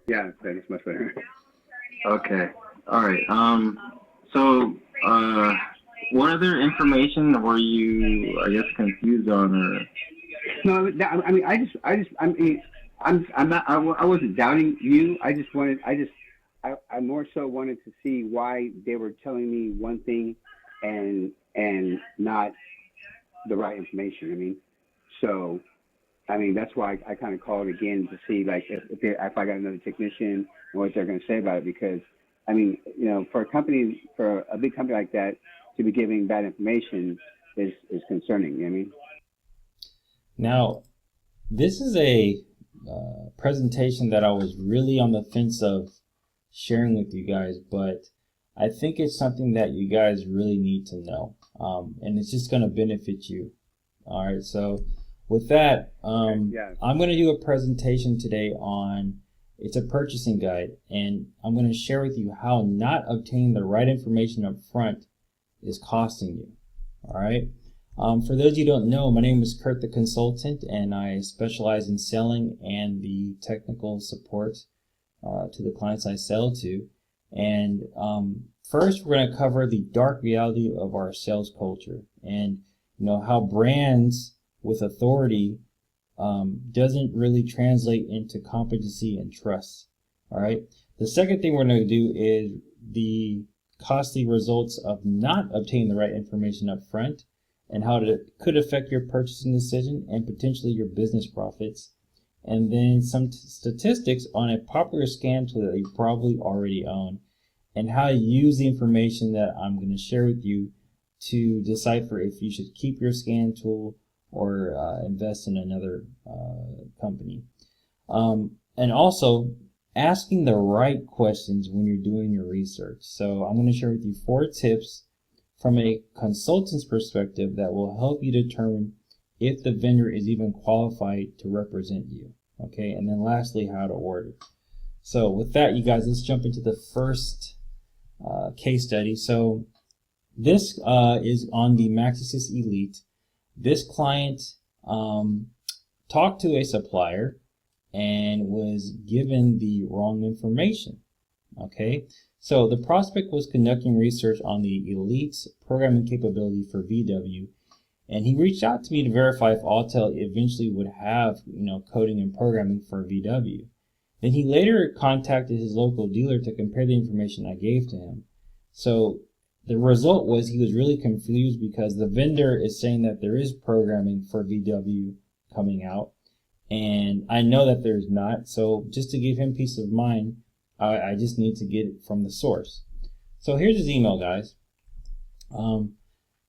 Yeah, it's much better. Okay. All right. So, what other information were you, I guess, confused on, or? No, I mean, I'm not, I wasn't doubting you. I more so wanted to see why they were telling me one thing and not the right information. I mean, so that's why I kind of called again to see like if I got another technician and what they're going to say about it because for for a big company like that to be giving bad information is concerning. You know what I mean? Now, this is a presentation that I was really on the fence of sharing with you guys, but I think it's something that you guys really need to know, and it's just going to benefit you. All right, so with that, Yeah. I'm going to do a presentation today on, it's a purchasing guide, and I'm going to share with you how not obtaining the right information up front is costing you. All right. For those of you who don't know, my name is Kurt the Consultant, and I specialize in selling and the technical support to the clients I sell to. And first, we're going to cover the dark reality of our sales culture, and how brands with authority doesn't really translate into competency and trust. All right. The second thing we're going to do is the costly results of not obtaining the right information up front, and how it could affect your purchasing decision and potentially your business profits. And then some statistics on a popular scam tool that you probably already own, and how to use the information that I'm going to share with you to decipher if you should keep your scan tool or invest in another company. And also asking the right questions when you're doing your research. So I'm going to share with you 4 tips from a consultant's perspective that will help you determine if the vendor is even qualified to represent you. Okay, and then lastly, how to order. So with that, you guys, let's jump into the first case study. So this is on the Maxisys Elite. This client talked to a supplier and was given the wrong information. Okay, so the prospect was conducting research on the Elite's programming capability for VW, and he reached out to me to verify if Autel eventually would have coding and programming for VW. Then he later contacted his local dealer to compare the information I gave to him. So the result was he was really confused because the vendor is saying that there is programming for VW coming out, and I know that there's not. So just to give him peace of mind, I just need to get it from the source. So here's his email, guys.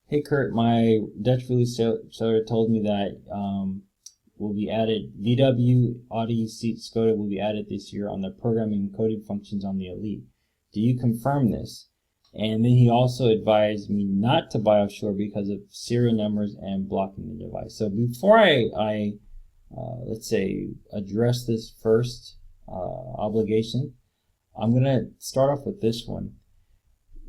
Hey Kurt, my Dutch release seller told me that will be added, VW, Audi, Seat, Skoda will be added this year on the programming and coding functions on the Elite. Do you confirm this? And then he also advised me not to buy offshore because of serial numbers and blocking the device. So before I let's say, address this first obligation, I'm going to start off with this one.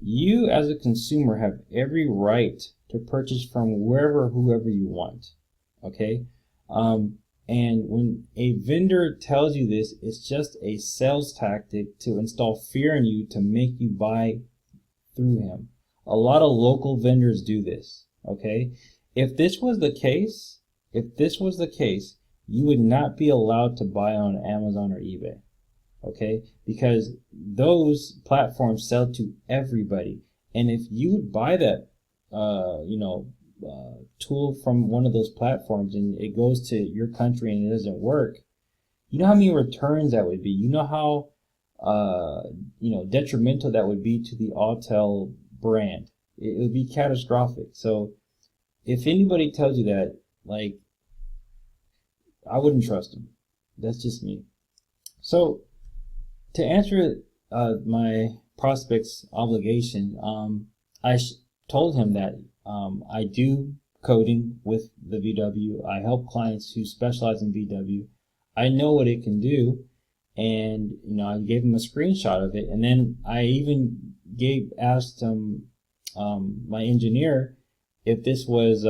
You as a consumer have every right to purchase from whoever you want. Okay? And when a vendor tells you this, it's just a sales tactic to install fear in you to make you buy through him. A lot of local vendors do this. Okay? If this was the case, you would not be allowed to buy on Amazon or eBay. Okay, because those platforms sell to everybody, and if you would buy that tool from one of those platforms and it goes to your country and it doesn't work, you know how many returns that would be, you know how detrimental that would be to the Autel brand. It would be catastrophic. So if anybody tells you that, like, I wouldn't trust them. That's just me. So to answer my prospect's obligation, I told him that I do coding with the VW. I help clients who specialize in VW. I know what it can do, and I gave him a screenshot of it, and then I even asked him, my engineer, if this was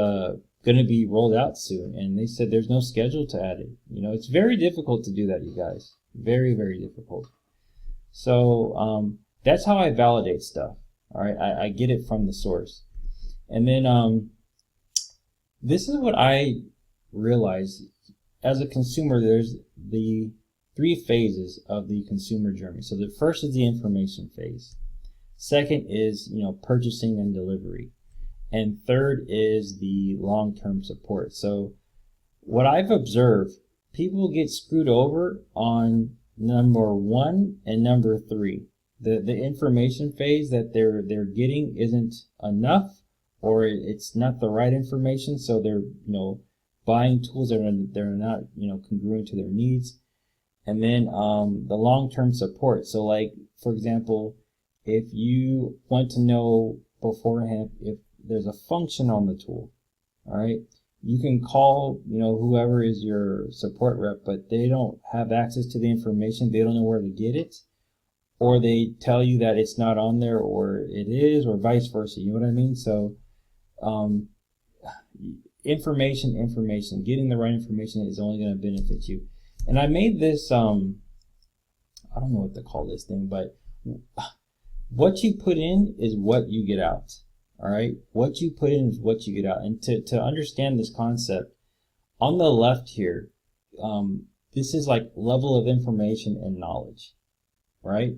going to be rolled out soon, and they said there's no schedule to add it. It's very difficult to do that, you guys. Very, very difficult. So that's how I validate stuff. All right, I get it from the source. And then this is what I realize as a consumer. There's the 3 phases of the consumer journey. So the first is the information phase. Second is, purchasing and delivery. And third is the long-term support. So what I've observed, people get screwed over on number 1 and number 3. The information phase that they're getting isn't enough, or it's not the right information, so they're buying tools that they're not congruent to their needs. And then the long-term support. So like, for example, if you want to know beforehand if there's a function on the tool, all right, you can call whoever is your support rep, but they don't have access to the information. They don't know where to get it, or they tell you that it's not on there, or it is, or vice versa. You know what I mean? So information, getting the right information is only going to benefit you. And I made this, I don't know what to call this thing, but what you put in is what you get out. All right, what you put in is what you get out. And to understand this concept, on the left here, this is like level of information and knowledge, right?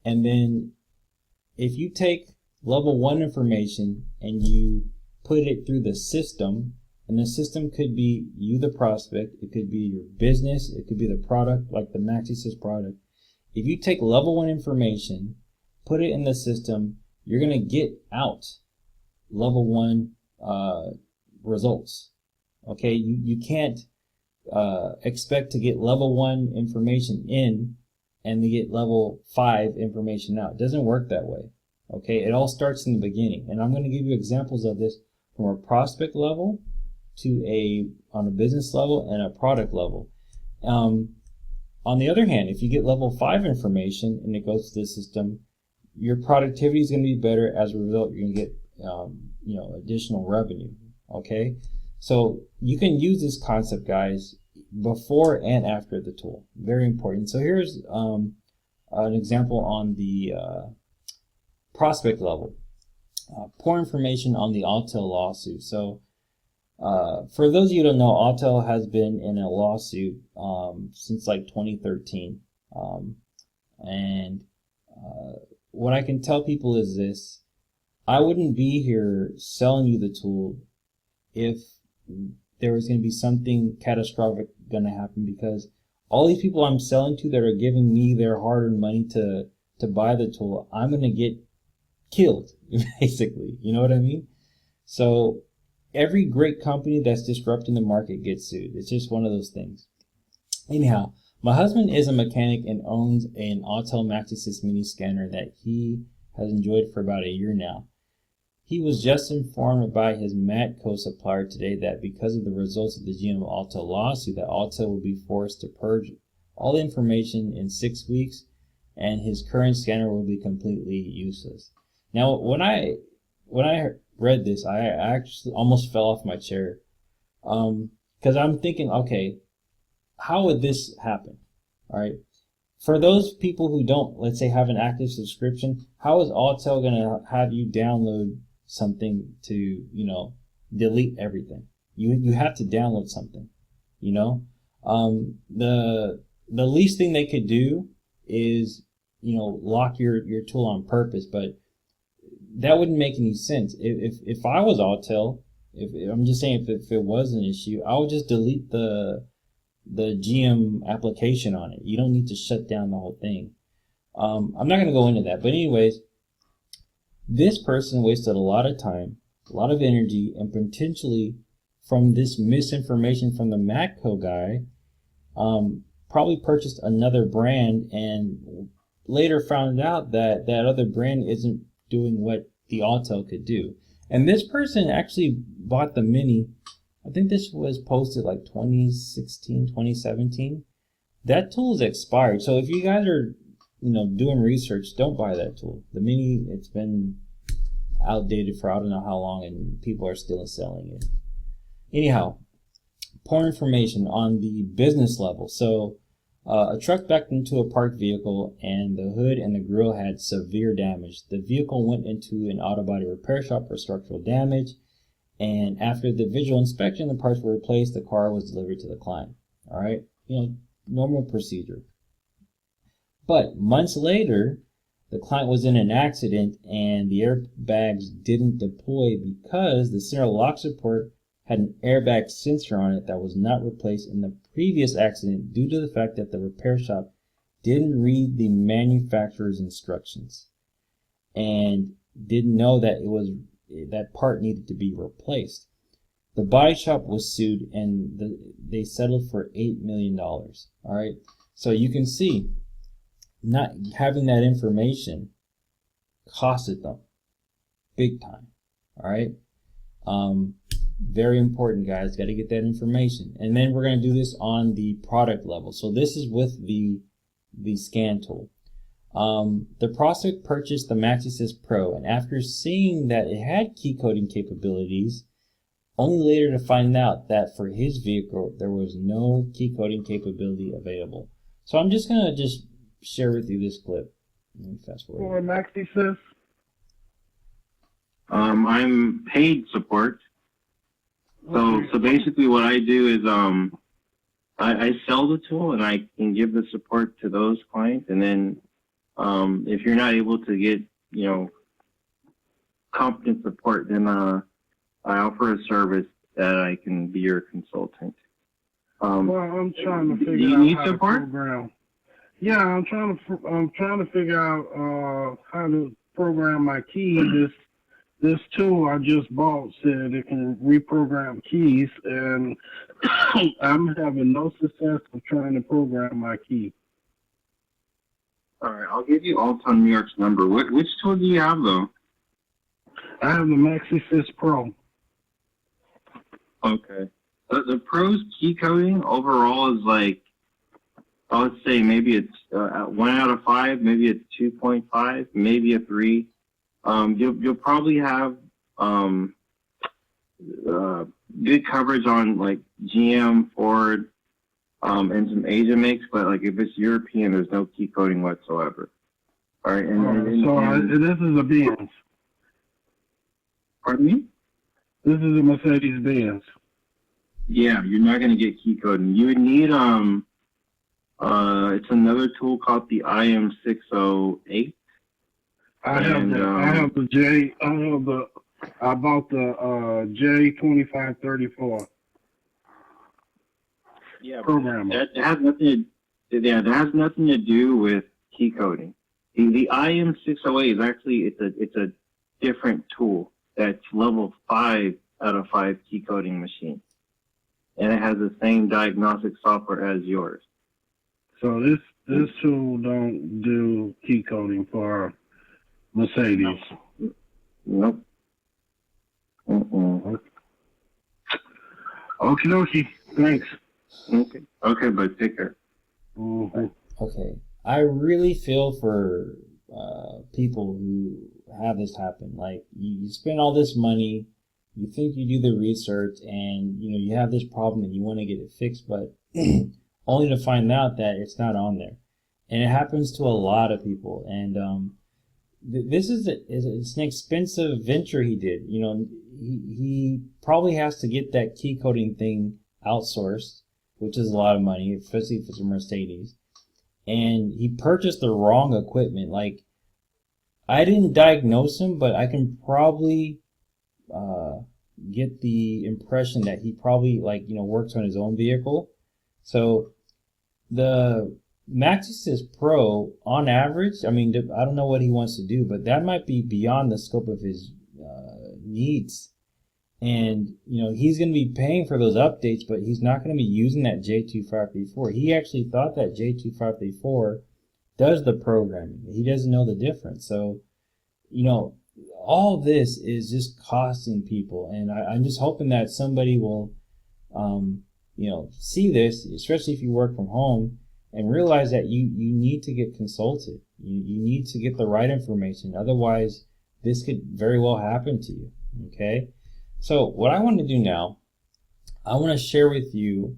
And then if you take level 1 information and you put it through the system, and the system could be you, the prospect, it could be your business, it could be the product, like the MaxiSys product. If you take level 1 information, put it in the system, you're going to get out level 1 results. Okay, you can't expect to get level 1 information in and to get level 5 information out. It doesn't work that way. Okay, it all starts in the beginning, and I'm going to give you examples of this from a prospect level to on a business level and a product level. On the other hand, if you get level 5 information and it goes to the system, your productivity is going to be better. As a result, you're going to get additional revenue. Okay, so you can use this concept, guys, before and after the tool. Very important. So here's an example on the prospect level. Poor information on the Autel lawsuit. So for those of you who don't know, Autel has been in a lawsuit since like 2013, and what I can tell people is this: I wouldn't be here selling you the tool if there was going to be something catastrophic going to happen, because all these people I'm selling to that are giving me their hard-earned money to buy the tool, I'm going to get killed, basically. You know what I mean? So every great company that's disrupting the market gets sued. It's just one of those things. Anyhow, my husband is a mechanic and owns an Autel MaxiSys mini scanner that he has enjoyed for about a year now. He was just informed by his Matco supplier today that because of the results of the GM Autel lawsuit, that Autel will be forced to purge all the information in 6 weeks, and his current scanner will be completely useless. Now, when I read this, I actually almost fell off my chair, because I'm thinking, okay, how would this happen? All right, for those people who don't, let's say, have an active subscription, how is Autel going to have you download something to, delete everything? You have to download something, the least thing they could do is, lock your tool on purpose, but that wouldn't make any sense. If I was Autel, if I'm just saying, if it was an issue, I would just delete the GM application on it. You don't need to shut down the whole thing. I'm not going to go into that, but anyways, this person wasted a lot of time, a lot of energy, and potentially from this misinformation from the Matco guy, probably purchased another brand and later found out that that other brand isn't doing what the Autel could do. And this person actually bought the Mini. I think this was posted like 2016, 2017. That tool is expired. So if you guys are, doing research, don't buy that tool. The Mini, it's been outdated for I don't know how long, and people are still selling it. Anyhow, poor information on the business level. So A truck backed into a parked vehicle and the hood and the grille had severe damage. The vehicle went into an auto body repair shop for structural damage, and after the visual inspection, the parts were replaced, the car was delivered to the client. All right, normal procedure. But months later, the client was in an accident and the airbags didn't deploy because the center lock support had an airbag sensor on it that was not replaced in the previous accident due to the fact that the repair shop didn't read the manufacturer's instructions and didn't know that that part needed to be replaced. The body shop was sued and they settled for $8 million. All right, so you can see not having that information costed them big time. All right, very important, guys. Got to get that information. And then we're going to do this on the product level. So this is with the scan tool. The prospect purchased the MaxiSys Pro, and after seeing that it had key coding capabilities, only later to find out that for his vehicle there was no key coding capability available. So I'm just going to share with you this clip. Let me fast forward. For MaxiSys? I'm paid support. So basically what I do is I sell the tool and I can give the support to those clients, and then if you're not able to get competent support, then I offer a service that I can be your consultant. Well, I'm trying to figure do you out need how support? to program. Yeah, I'm trying to figure out how to program my key. This tool I just bought said it can reprogram keys, and I'm having no success of trying to program my key. All right, I'll give you Autel New York's number. Which tool do you have, though? I have the MaxiSys Pro. Okay. The Pro's key coding overall is like, I would say maybe it's 1 out of 5, maybe it's 2.5, maybe a 3. You'll probably have good coverage on like GM, Ford, and some Asia makes, but like if it's European, there's no key coding whatsoever. All right, This is a Benz. Pardon me? This is a Mercedes-Benz. Yeah, you're not going to get key coding. You would need it's another tool called the IM608. I bought the J2534. Yeah, programmer. That has nothing to do with key coding. The IM608 is actually it's a different tool that's level 5 out of 5 key coding machine, and it has the same diagnostic software as yours. So this tool don't do key coding for Mercedes. Nope. Okie dokie. Thanks. Okay, but take care. Mm-hmm. Okay, I really feel for people who have this happen. Like you spend all this money, you think you do the research, and you have this problem and you want to get it fixed, but only to find out that it's not on there. And it happens to a lot of people. And this is it's an expensive venture he did. He probably has to get that key coding thing outsourced, which is a lot of money, especially if it's a Mercedes. And he purchased the wrong equipment. Like, I didn't diagnose him, but I can probably get the impression that he probably works on his own vehicle. So the MaxiSys Pro, on average, I don't know what he wants to do, but that might be beyond the scope of his needs. And, he's going to be paying for those updates, but he's not going to be using that J2534. He actually thought that J2534 does the programming. He doesn't know the difference. So, all this is just costing people. And I'm just hoping that somebody will, see this, especially if you work from home, and realize that you need to get consulted. You need to get the right information. Otherwise, this could very well happen to you. Okay? So what I want to do now, I want to share with you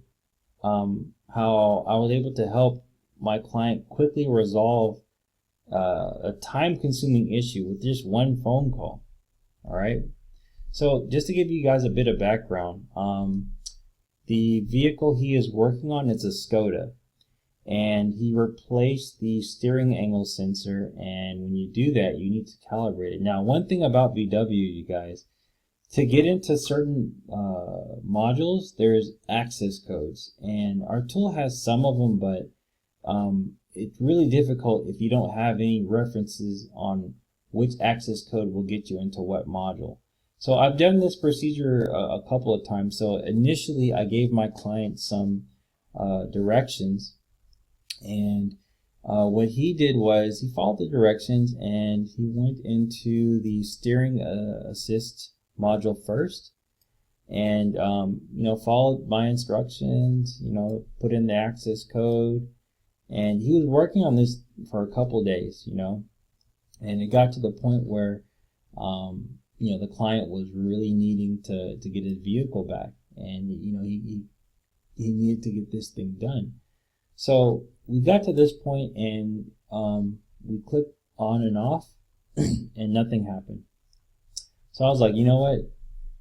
how I was able to help my client quickly resolve a time-consuming issue with just one phone call. All right. So just to give you guys a bit of background, the vehicle he is working on is a Skoda, and he replaced the steering angle sensor. And when you do that, you need to calibrate it. Now, one thing about VW, you guys, to get into certain modules, there's access codes, and our tool has some of them, but it's really difficult if you don't have any references on which access code will get you into what module. So I've done this procedure a couple of times. So initially I gave my client some directions, and what he did was he followed the directions and he went into the steering assist module first, and followed my instructions, put in the access code, and he was working on this for a couple of days, and it got to the point where the client was really needing to get his vehicle back, and he needed to get this thing done. So we got to this point, and we clicked on and off and nothing happened. So I was like, you know what,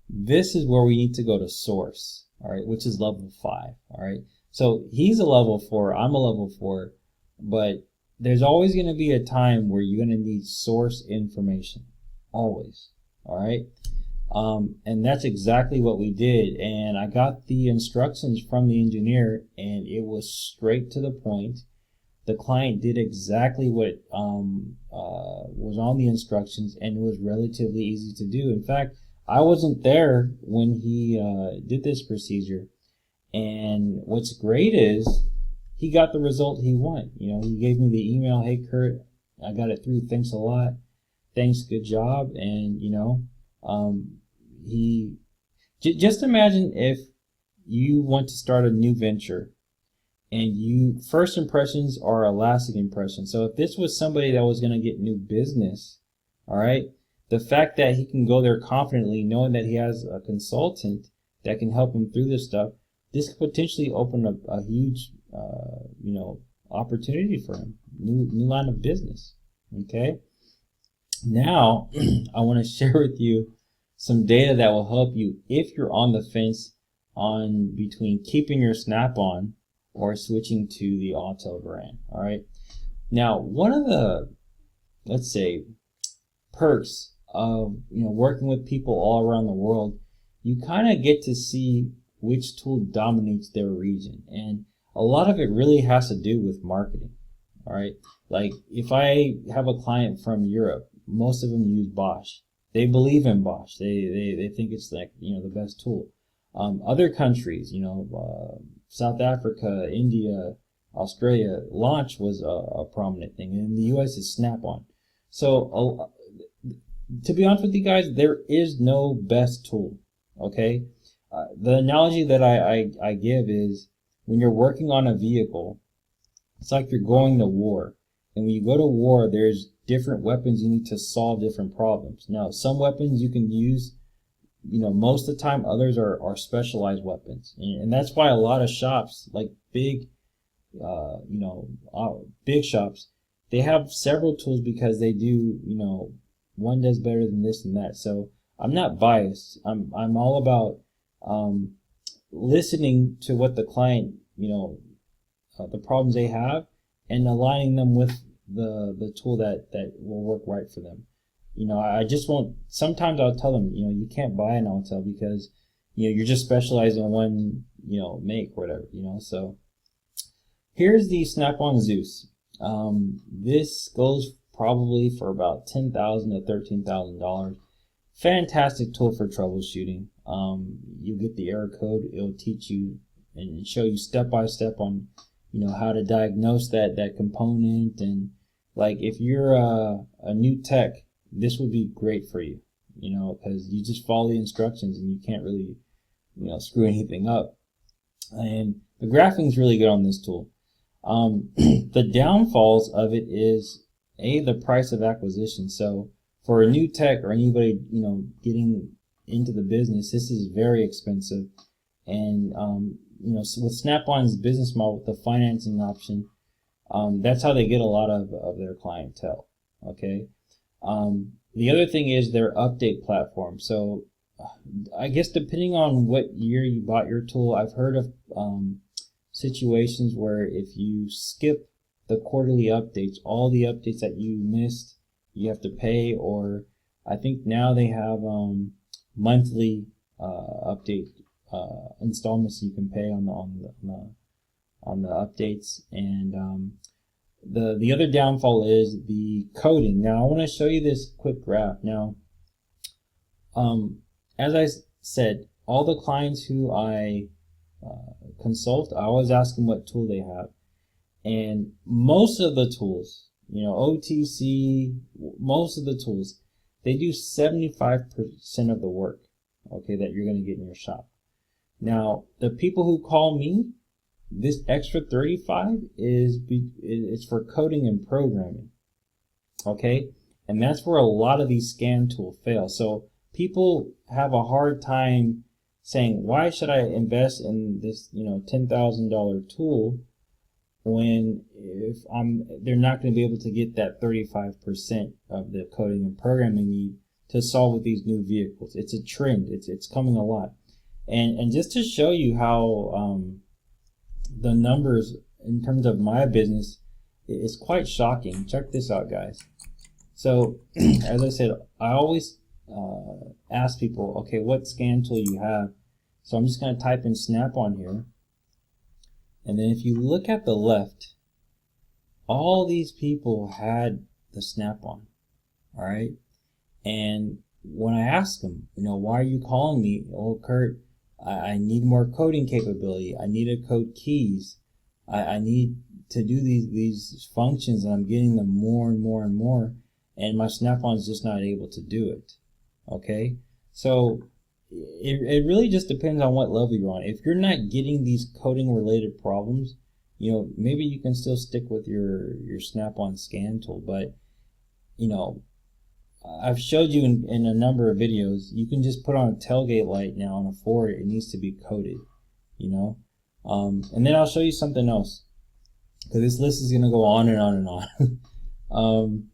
this is where we need to go to source, all right, which is level 5. All right, so he's a level 4, I'm a level 4, but there's always going to be a time where you're going to need source information, always. All right, and that's exactly what we did. And I got the instructions from the engineer, and it was straight to the point. The client did exactly what was on the instructions, and it was relatively easy to do. In fact, I wasn't there when he did this procedure, and what's great is he got the result he wanted. He gave me the email, "Hey Kurt, I got it through. Thanks a lot. Thanks, good job." And he just imagine if you want to start a new venture, and first impressions are a lasting impression. So if this was somebody that was going to get new business, all right, the fact that he can go there confidently, knowing that he has a consultant that can help him through this stuff, this could potentially open up a huge opportunity for him, new line of business. Okay. Now, I want to share with you some data that will help you if you're on the fence on between keeping your SnapOn or switching to the Autel brand. All right. Now, one of the, let's say, perks of working with people all around the world, you kind of get to see which tool dominates their region, and a lot of it really has to do with marketing. All right. Like if I have a client from Europe, most of them use Bosch. They believe in Bosch. They think it's like the best tool. Other countries, South Africa, India, Australia, Launch was a prominent thing, and in the U.S. is SnapOn. So to be honest with you guys, there is no best tool. Okay, the analogy that I give is when you're working on a vehicle, it's like you're going to war. And when you go to war, there's different weapons you need to solve different problems. Now, some weapons you can use, most of the time. Others are specialized weapons. And that's why a lot of shops, like big shops, they have several tools because they do, one does better than this and that. So I'm not biased. I'm all about listening to what the client, the problems they have, and aligning them with the tool that will work right for them. I just won't, sometimes I'll tell them, you can't buy an Autel because, you're just specialized in one, make or whatever, So here's the SnapOn Zeus. This goes probably for about $10,000 to $13,000. Fantastic tool for troubleshooting. You get the error code. It'll teach you and show you step by step on how to diagnose that component. And like if you're a new tech, this would be great for you, because you just follow the instructions and you can't really screw anything up. And the graphing is really good on this tool. The downfalls of it is the price of acquisition. So for a new tech or anybody getting into the business, this is very expensive. And with SnapOn's business model with the financing option, That's how they get a lot of their clientele. Okay. The other thing is their update platform. So I guess depending on what year you bought your tool, I've heard of situations where if you skip the quarterly updates, all the updates that you missed, you have to pay, or I think now they have monthly update installments you can pay on the updates. And the other downfall is the coding. Now I want to show you this quick graph. Now, as I said, all the clients who I consult, I always ask them what tool they have. And most of the tools, OTC, most of the tools, they do 75% of the work, okay, that you're going to get in your shop. Now, the people who call me, this extra 35 it's for coding and programming, okay? And that's where a lot of these scan tools fail. So people have a hard time saying, why should I invest in this, $10,000 tool when they're not going to be able to get that 35% of the coding and programming need to solve with these new vehicles. It's a trend. It's coming a lot. And just to show you how the numbers in terms of my business is quite shocking. Check this out, guys. So as I said, I always ask people, okay, what scan tool you have? So I'm just going to type in SnapOn here. And then if you look at the left, all these people had the SnapOn, all right? And when I ask them, why are you calling me? Oh, Kurt, I need more coding capability. I need to code keys. I need to do these functions, and I'm getting them more and more and more, and my SnapOn is just not able to do it, okay? So it really just depends on what level you're on. If you're not getting these coding related problems, maybe you can still stick with your SnapOn scan tool. But I've showed you in a number of videos, you can just put on a tailgate light now on a Ford. It needs to be coded, and then I'll show you something else, because this list is going to go on and on and on.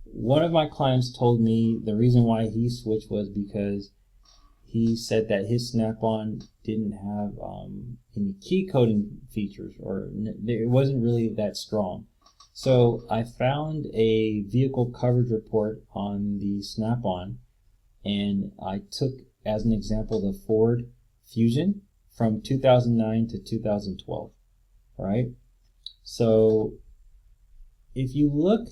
One of my clients told me the reason why he switched was because he said that his SnapOn didn't have any key coding features, or it wasn't really that strong. So I found a vehicle coverage report on the SnapOn, and I took as an example the Ford Fusion from 2009 to 2012, right? So if you look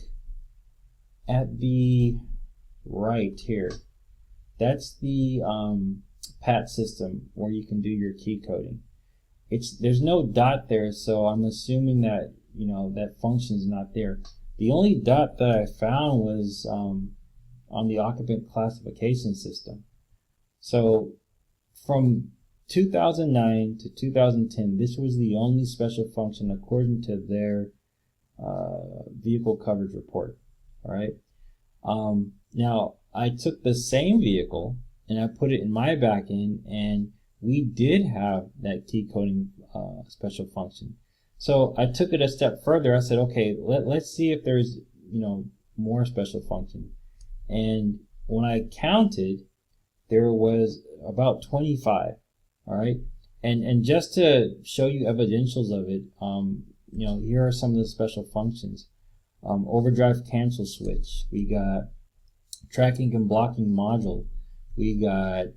at the right here, that's the PAT system where you can do your key coding. There's no dot there, so I'm assuming that that function is not there. The only dot that I found was on the occupant classification system. So from 2009 to 2010, this was the only special function according to their vehicle coverage report. All right. Now I took the same vehicle and I put it in my backend, and we did have that key coding special function. So I took it a step further. I said, okay, let's see if there's more special function. And when I counted, there was about 25. All right. And just to show you evidentials of it, here are some of the special functions. Overdrive cancel switch. We got tracking and blocking module. We got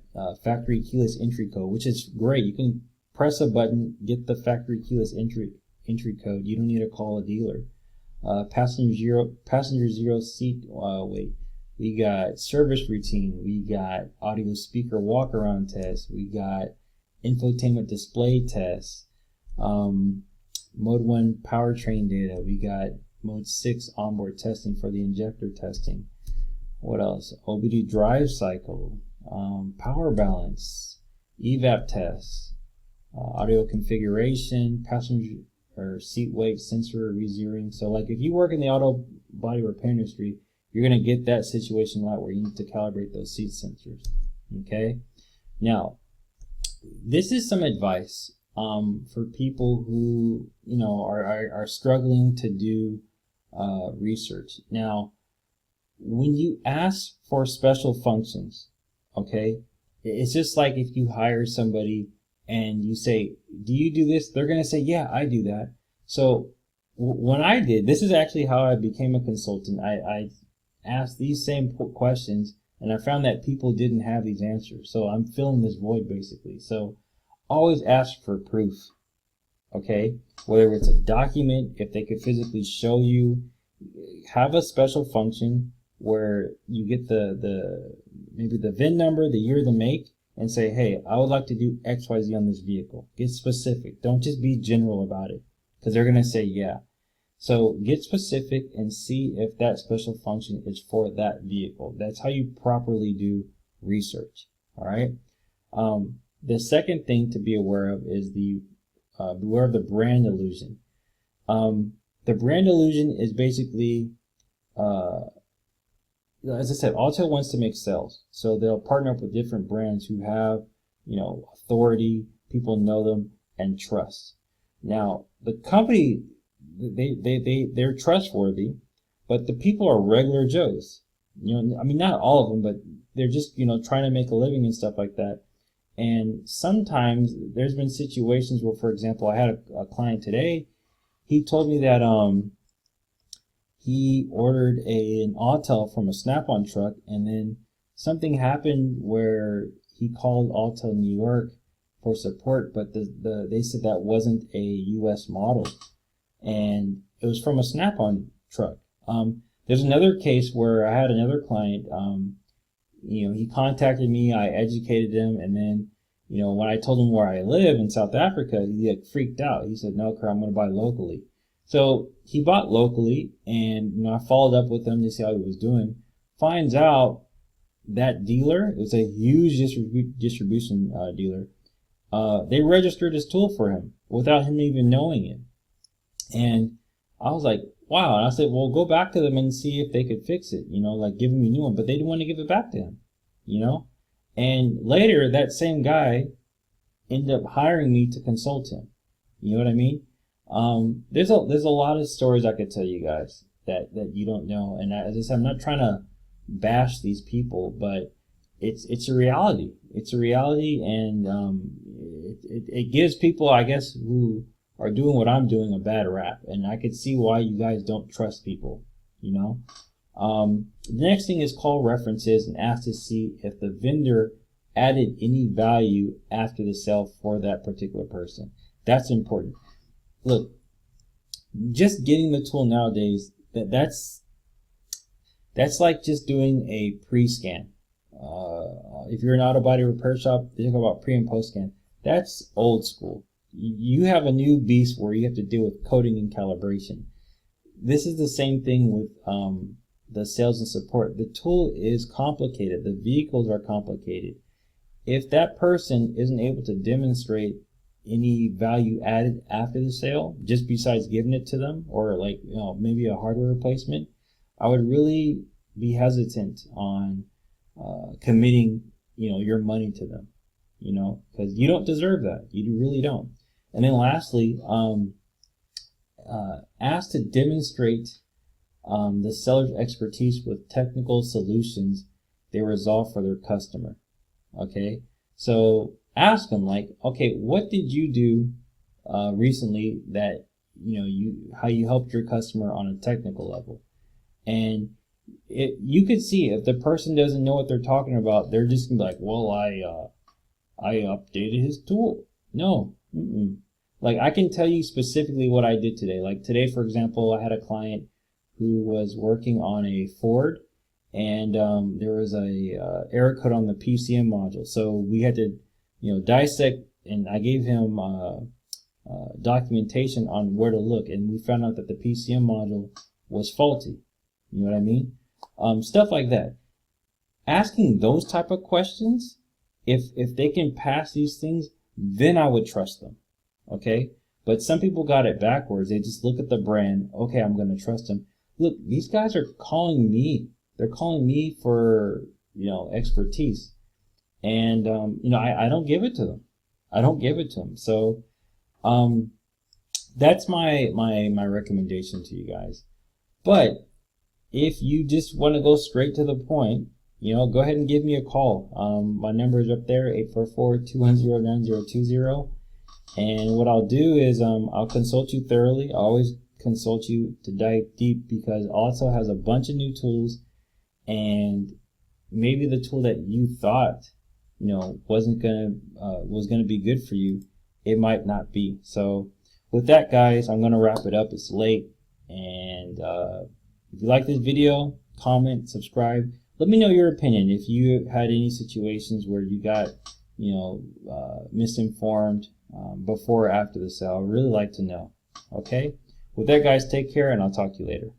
factory keyless entry code, which is great. You can press a button, get the factory keyless entry code. You don't need to call a dealer. Passenger zero seat weight. We got service routine. We got audio speaker walk around test. We got infotainment display test. Mode 1 powertrain data. We got Mode 6 onboard testing for the injector testing. What else? OBD drive cycle, power balance, evap tests, audio configuration, passenger or seat weight sensor rezeroing. So like if you work in the auto body repair industry, you're going to get that situation a lot where you need to calibrate those seat sensors. Okay. Now, this is some advice. for people who, you know, are struggling to do research. Now, when you ask for special functions, okay, it's just like if you hire somebody and you say, do you do this? They're going to say, yeah, I do that. So when I did, this is actually how I became a consultant. I asked these same questions, and I found that people didn't have these answers. So I'm filling this void basically. So always ask for proof, okay? Whether it's a document, if they could physically show you, have a special function where you get maybe the VIN number, the year, the make, and say, hey, I would like to do XYZ on this vehicle. Get specific. Don't just be general about it, because they're going to say yeah. So get specific and see if that special function is for that vehicle. That's how you properly do research. All right. The second thing to be aware of is beware of the brand illusion. The brand illusion is basically, as I said, Autel wants to make sales, so they'll partner up with different brands who have, you know, authority, people know them, and trust. Now, the company, they're trustworthy, but the people are regular Joes. You know, I mean, not all of them, but they're just, you know, trying to make a living and stuff like that. And sometimes there's been situations where, for example, I had a client today. He told me that he ordered an Autel from a SnapOn truck, and then something happened where he called Autel New York for support, but they said that wasn't a U.S. model, and it was from a SnapOn truck. There's another case where I had another client. You know, he contacted me, I educated him, and then, you know, when I told him where I live in South Africa, he like freaked out. He said, no, I'm going to buy locally. So he bought locally, and, you know, I followed up with him to see how he was doing. Finds out that dealer, it was a huge distribution dealer, they registered his tool for him without him even knowing it. And I was like, wow. And I said, well, go back to them and see if they could fix it, you know, like give him a new one. But they didn't want to give it back to him, you know. And later, that same guy ended up hiring me to consult him. You know what I mean? There's a lot of stories I could tell you guys that you don't know. And as I said, I'm not trying to bash these people, but it's a reality. It's a reality, and it gives people, I guess, who are doing what I'm doing a bad rap. And I could see why you guys don't trust people, you know. The next thing is call references and ask to see if the vendor added any value after the sale for that particular person. That's important. Look, just getting the tool nowadays, that's like just doing a pre-scan. If you're an auto body repair shop, they talk about pre and post scan. That's old school. You have a new beast where you have to deal with coding and calibration. This is the same thing with the sales and support. The tool is complicated. The vehicles are complicated. If that person isn't able to demonstrate any value added after the sale, just besides giving it to them, or like, you know, maybe a hardware replacement, I would really be hesitant on committing, you know, your money to them, you know, because you don't deserve that. You really don't. And then lastly, ask to demonstrate the seller's expertise with technical solutions they resolve for their customer. Okay, so ask them, like, okay, what did you do recently that, you know, how you helped your customer on a technical level? And you could see if the person doesn't know what they're talking about, they're just gonna be like, well, I updated his tool. No. Like, I can tell you specifically what I did today. Like today, for example, I had a client who was working on a Ford, and there was a error code on the PCM module. So we had to, you know, dissect, and I gave him documentation on where to look, and we found out that the PCM module was faulty. You know what I mean? Stuff like that. Asking those type of questions, if they can pass these things, then I would trust them. Okay? But some people got it backwards. They just look at the brand. Okay, I'm going to trust them. Look, these guys are calling me. They're calling me for, you know, expertise. And, you know, I don't give it to them. I don't give it to them. So That's my recommendation to you guys. But if you just want to go straight to the point, you know, go ahead and give me a call. My number is up there, 844-210-9020. And what I'll do is I'll consult you thoroughly. I always consult you to dive deep, because Autel has a bunch of new tools, and maybe the tool that you thought, you know, was gonna be good for you, it might not be. So with that, guys, I'm gonna wrap it up. It's late, and if you like this video, comment, subscribe. Let me know your opinion. If you had any situations where you got, you know, misinformed before or after the sale, I'd really like to know. Okay? With that, guys, take care, and I'll talk to you later.